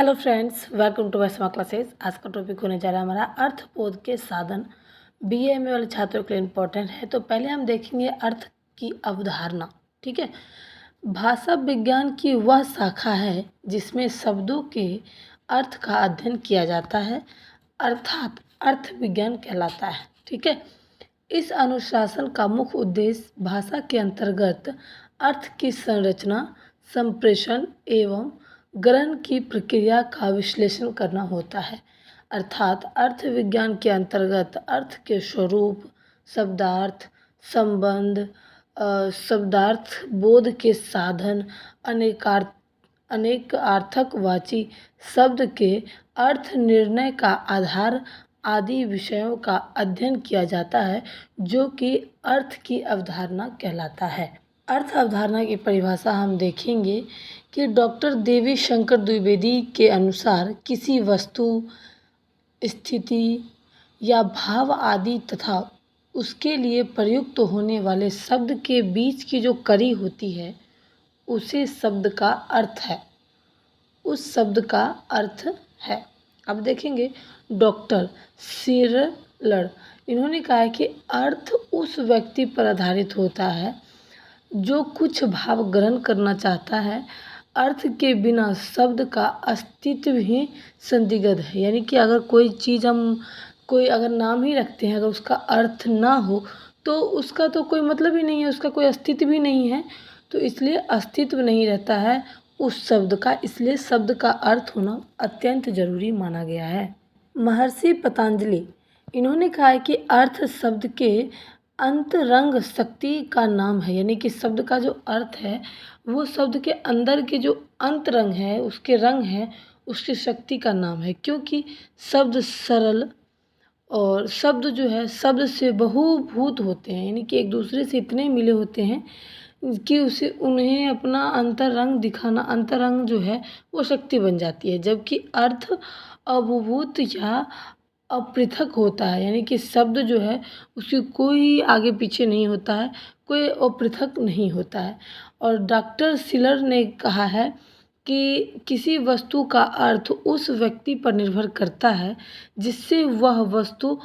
Hello friends, welcome to Vaishnav classes. आज का topic होने जा रहा है हमारा अर्थबोध के साधन। बीए वाले छात्रों के लिए इम्पोर्टेंट है। तो पहले हम देखेंगे अर्थ की अवधारणा। ठीक है, भाषा विज्ञान की वह शाखा है जिसमें शब्दों के अर्थ का अध्ययन किया जाता है, अर्थात अर्थ विज्ञान कहलाता है। ठीक है, इस अनुशासन का मुख्य उद्देश्य भाषा के अंतर्गत अर्थ की संरचना, संप्रेषण एवं ग्रहण की प्रक्रिया का विश्लेषण करना होता है। अर्थात अर्थ विज्ञान के अंतर्गत अर्थ के स्वरूप, शब्दार्थ, संबंध, शब्दार्थ बोध के साधन, अनेकार्थकवाची शब्द के अर्थ निर्णय का आधार आदि विषयों का अध्ययन किया जाता है, जो कि अर्थ की अवधारणा कहलाता है। अर्थ अवधारणा की परिभाषा हम देखेंगे कि डॉक्टर देवी शंकर द्विवेदी के अनुसार किसी वस्तु, स्थिति या भाव आदि तथा उसके लिए प्रयुक्त होने वाले शब्द के बीच की जो कड़ी होती है उसे शब्द का अर्थ है, उस शब्द का अर्थ है। अब देखेंगे डॉक्टर सिरलर, इन्होंने कहा है कि अर्थ उस व्यक्ति पर आधारित होता है जो कुछ भाव ग्रहण करना चाहता है। अर्थ के बिना शब्द का अस्तित्व ही संदिग्ध है। यानी कि अगर कोई चीज़ हम कोई अगर नाम ही रखते हैं, अगर उसका अर्थ ना हो तो उसका तो कोई मतलब ही नहीं है, उसका कोई अस्तित्व भी नहीं है। तो इसलिए अस्तित्व नहीं रहता है उस शब्द का, इसलिए शब्द का अर्थ होना अत्यंत जरूरी माना गया है। महर्षि पतंजलि, इन्होंने कहा है कि अर्थ शब्द के अंतरंग शक्ति का नाम है। यानी कि शब्द का जो अर्थ है वो शब्द के अंदर के जो अंतरंग है, उसके रंग हैं, उसकी शक्ति का नाम है। क्योंकि शब्द सरल और शब्द जो है शब्द से बहुभूत होते हैं, यानी कि एक दूसरे से इतने मिले होते हैं कि उसे उन्हें अपना अंतरंग दिखाना, अंतरंग जो है वो शक्ति बन जाती है। जबकि अर्थ अभूभूत या अपृथक होता है, यानी कि शब्द जो है उसकी कोई आगे पीछे नहीं होता है, कोई अपृथक नहीं होता है। और डॉक्टर सिलर ने कहा है कि किसी वस्तु का अर्थ उस व्यक्ति पर निर्भर करता है जिससे वह वस्तु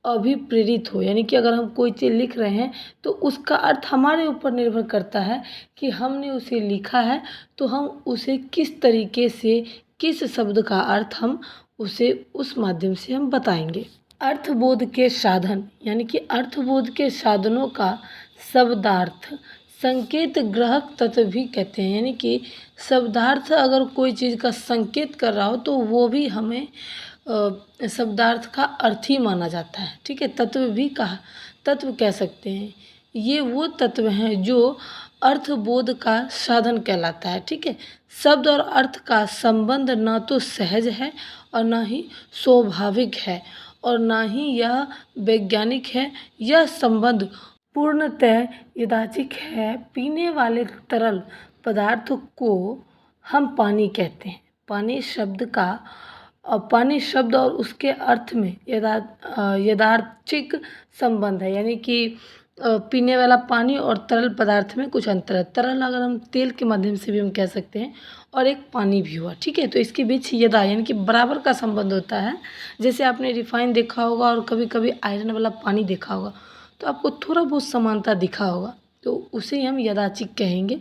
अभिप्रेरित हो। यानी कि अगर हम कोई चीज़ लिख रहे हैं तो उसका अर्थ हमारे ऊपर निर्भर करता है कि हमने उसे लिखा है तो हम उसे किस तरीके से, किस शब्द का अर्थ हम उसे उस माध्यम से हम बताएंगे। अर्थबोध के साधन, यानी कि अर्थबोध के साधनों का शब्दार्थ, संकेत ग्राहक तत्व भी कहते हैं। यानी कि शब्दार्थ अगर कोई चीज़ का संकेत कर रहा हो तो वो भी हमें शब्दार्थ का अर्थ ही माना जाता है। ठीक है, तत्व कह सकते हैं। ये वो तत्व हैं जो अर्थबोध का साधन कहलाता है। ठीक है, शब्द और अर्थ का संबंध ना तो सहज है और ना ही स्वाभाविक है और ना ही यह वैज्ञानिक है। यह संबंध पूर्णतः यादृच्छिक है। पीने वाले तरल पदार्थ को हम पानी कहते हैं। पानी शब्द और उसके अर्थ में यादृच्छिक संबंध है। यानी कि पीने वाला पानी और तरल पदार्थ में कुछ अंतर है। तरल अगर हम तेल के माध्यम से भी हम कह सकते हैं, और एक पानी भी हुआ। ठीक है, तो इसके बीच यानी कि बराबर का संबंध होता है। जैसे आपने रिफाइन देखा होगा और कभी कभी आयरन वाला पानी देखा होगा तो आपको थोड़ा बहुत समानता दिखा होगा, तो उसे हम यादृच्छिक कहेंगे।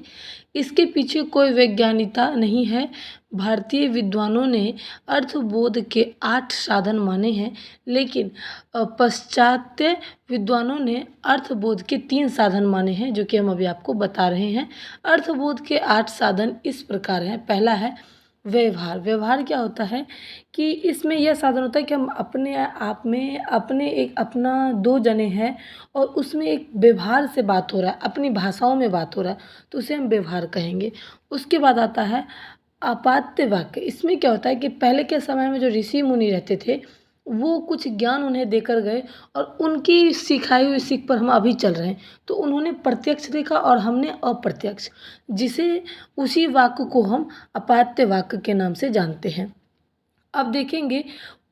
इसके पीछे कोई वैज्ञानिकता नहीं है। भारतीय विद्वानों ने अर्थबोध के 8 साधन माने हैं, लेकिन पाश्चात्य विद्वानों ने अर्थबोध के 3 साधन माने हैं, जो कि हम अभी आपको बता रहे हैं। अर्थबोध के 8 साधन इस प्रकार हैं। पहला है व्यवहार। व्यवहार क्या होता है कि इसमें यह साधन होता है कि हम अपने आप में अपना 2 जने हैं और उसमें एक व्यवहार से बात हो रहा है, अपनी भाषाओं में बात हो रहा है, तो उसे हम व्यवहार कहेंगे। उसके बाद आता है आपात्य वाक्य। इसमें क्या होता है कि पहले के समय में जो ऋषि मुनि रहते थे वो कुछ ज्ञान उन्हें देकर गए और उनकी सिखाई हुई सीख पर हम अभी चल रहे हैं, तो उन्होंने प्रत्यक्ष देखा और हमने अप्रत्यक्ष, जिसे उसी वाक्य को हम आपात्य वाक्य के नाम से जानते हैं। अब देखेंगे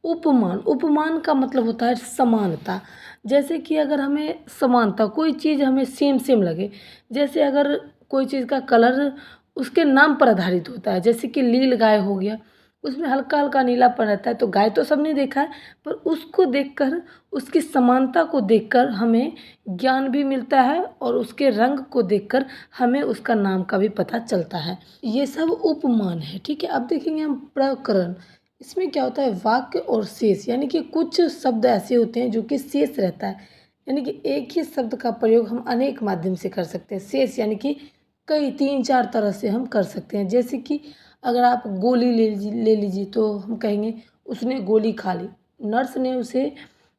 उपमान। उपमान का मतलब होता है समानता। जैसे कि अगर हमें समानता, कोई चीज़ हमें सेम लगे, जैसे अगर कोई चीज़ का कलर उसके नाम पर आधारित होता है, जैसे कि नील गाय हो गया, उसमें हल्का हल्का नीलापन रहता है। तो गाय तो सबने देखा है, पर उसको देखकर, उसकी समानता को देखकर हमें ज्ञान भी मिलता है और उसके रंग को देखकर हमें उसका नाम का भी पता चलता है। ये सब उपमान है, ठीक है। अब देखेंगे हम प्रकरण। इसमें क्या होता है, वाक्य और शेष, यानी कि कुछ शब्द ऐसे होते हैं जो कि शेष रहता है, यानी कि एक ही शब्द का प्रयोग हम अनेक माध्यम से कर सकते हैं। शेष यानी कि कई 3-4 तरह से हम कर सकते हैं। जैसे कि अगर आप गोली ले लीजिए तो हम कहेंगे उसने गोली खा ली, नर्स ने उसे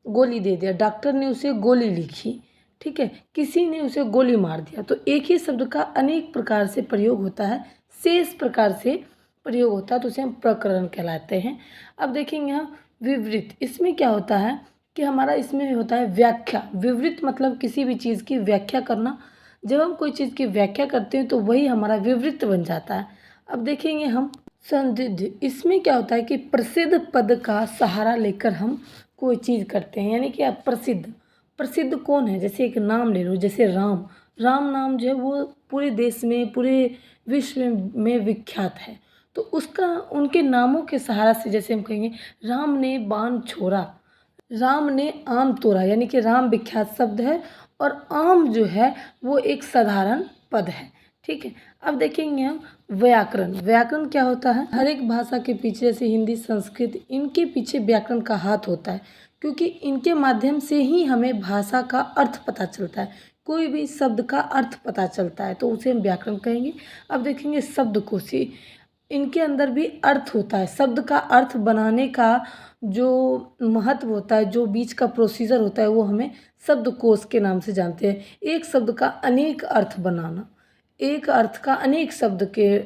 गोली दे दिया, डॉक्टर ने उसे गोली लिखी, ठीक है, किसी ने उसे गोली मार दिया। तो एक ही शब्द का अनेक प्रकार से प्रयोग होता है, शेष प्रकार से प्रयोग होता है, तो उसे हम प्रकरण कहलाते हैं। अब देखेंगे हम विवृत। इसमें क्या होता है कि हमारा इसमें होता है व्याख्या। विवृत मतलब किसी भी चीज़ की व्याख्या करना। जब हम कोई चीज़ की व्याख्या करते हैं तो वही हमारा विवृत बन जाता है। अब देखेंगे हम संदिग्ध। इसमें क्या होता है कि प्रसिद्ध पद का सहारा लेकर हम कोई चीज़ करते हैं, यानी कि आप प्रसिद्ध। प्रसिद्ध कौन है, जैसे एक नाम ले लो, जैसे राम। राम नाम जो है वो पूरे देश में, पूरे विश्व में विख्यात है। तो उसका, उनके नामों के सहारा से, जैसे हम कहेंगे राम ने बाण छोड़ा, राम ने आम तोड़ा, यानी कि राम विख्यात शब्द है और आम जो है वो एक साधारण पद है, ठीक है। अब देखेंगे हम व्याकरण। व्याकरण क्या होता है, हर एक भाषा के पीछे, जैसे हिंदी, संस्कृत, इनके पीछे व्याकरण का हाथ होता है, क्योंकि इनके माध्यम से ही हमें भाषा का अर्थ पता चलता है, कोई भी शब्द का अर्थ पता चलता है, तो उसे हम व्याकरण कहेंगे। अब देखेंगे शब्दकोशी। इनके अंदर भी अर्थ होता है, शब्द का अर्थ बनाने का जो महत्व होता है, जो बीच का प्रोसीजर होता है, वो हमें शब्दकोश के नाम से जानते हैं। एक शब्द का अनेक अर्थ बनाना, एक अर्थ का अनेक शब्द के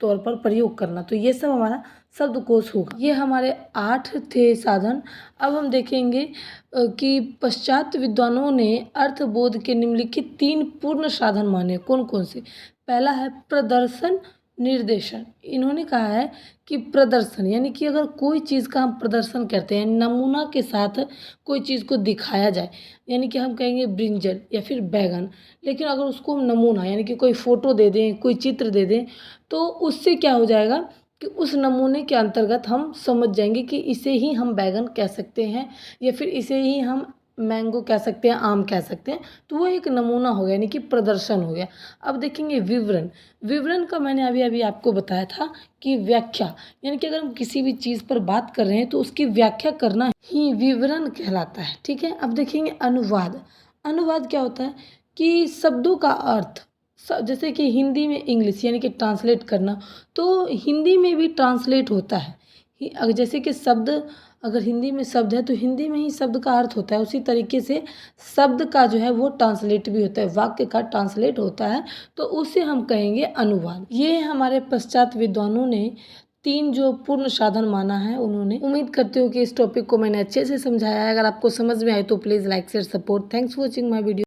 तौर पर प्रयोग करना, तो ये सब हमारा शब्दकोश होगा। ये हमारे 8 थे साधन। अब हम देखेंगे कि पश्चात विद्वानों ने अर्थबोध के निम्नलिखित 3 पूर्ण साधन माने। कौन कौन से? पहला है प्रदर्शन निर्देशन। इन्होंने कहा है कि प्रदर्शन यानी कि अगर कोई चीज़ का हम प्रदर्शन करते हैं, नमूना के साथ कोई चीज़ को दिखाया जाए, यानी कि हम कहेंगे ब्रिंजल या फिर बैगन, लेकिन अगर उसको हम नमूना यानी कि कोई फ़ोटो दे दें, कोई चित्र दे दें, तो उससे क्या हो जाएगा कि उस नमूने के अंतर्गत हम समझ जाएंगे कि इसे ही हम बैगन कह सकते हैं या फिर इसे ही हम मैंगो कह सकते हैं, आम कह सकते हैं। तो वो एक नमूना हो गया, यानी कि प्रदर्शन हो गया। अब देखेंगे विवरण। विवरण का मैंने अभी अभी आपको बताया था कि व्याख्या, यानी कि अगर हम किसी भी चीज़ पर बात कर रहे हैं तो उसकी व्याख्या करना ही विवरण कहलाता है, ठीक है। अब देखेंगे अनुवाद। अनुवाद क्या होता है कि शब्दों का अर्थ, जैसे कि हिंदी में इंग्लिश यानी कि ट्रांसलेट करना, तो हिंदी में भी ट्रांसलेट होता है। जैसे कि शब्द, अगर हिंदी में शब्द है तो हिंदी में ही शब्द का अर्थ होता है, उसी तरीके से शब्द का जो है वो ट्रांसलेट भी होता है, वाक्य का ट्रांसलेट होता है, तो उसे हम कहेंगे अनुवाद। ये हमारे पश्चात विद्वानों ने 3 जो पूर्ण साधन माना है उन्होंने। उम्मीद करती हूँ कि इस टॉपिक को मैंने अच्छे से समझाया है। अगर आपको समझ में आए तो please like share support. Thanks for watching my video.